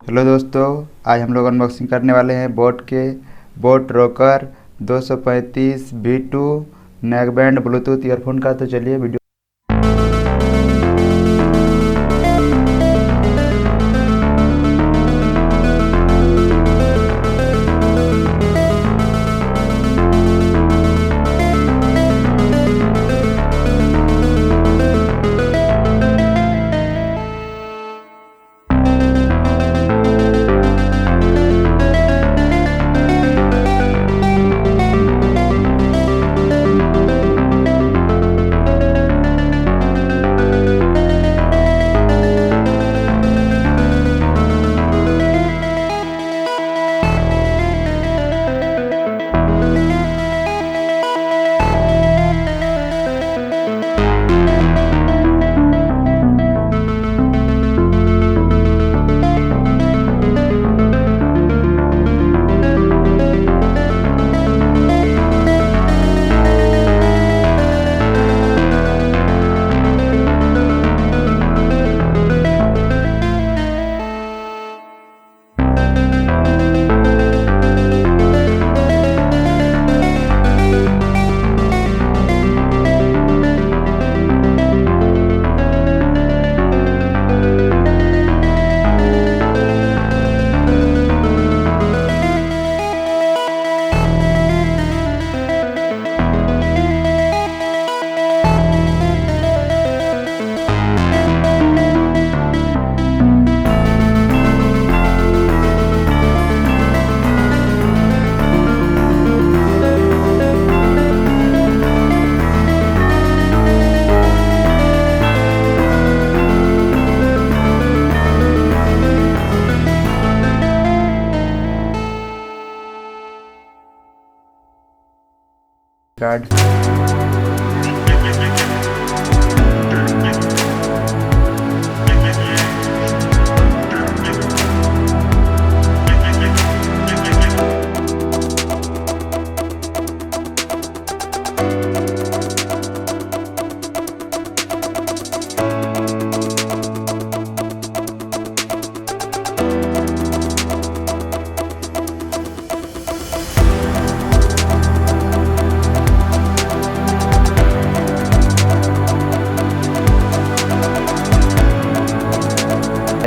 Hello दोस्तों, आज हम लोग अनबॉक्सिंग करने वाले हैं boat rocker 235 V2 neck band Bluetooth earphone का। तो चलिए वीडियो कार्ड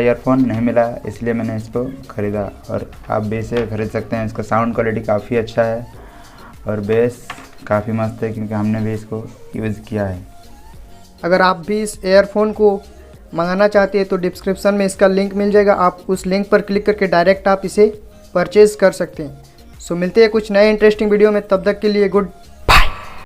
ईयरफोन नहीं मिला, इसलिए मैंने इसको ख़रीदा और आप भी इसे खरीद सकते हैं। इसका साउंड क्वालिटी काफ़ी अच्छा है और बेस काफ़ी मस्त है, क्योंकि हमने भी इसको यूज़ किया है। अगर आप भी इस ईयरफोन को मंगाना चाहते हैं तो डिस्क्रिप्शन में इसका लिंक मिल जाएगा। आप उस लिंक पर क्लिक करके डायरेक्ट आप इसे परचेज़ कर सकते हैं। सो मिलते हैं कुछ नए इंटरेस्टिंग वीडियो में, तब तक के लिए गुड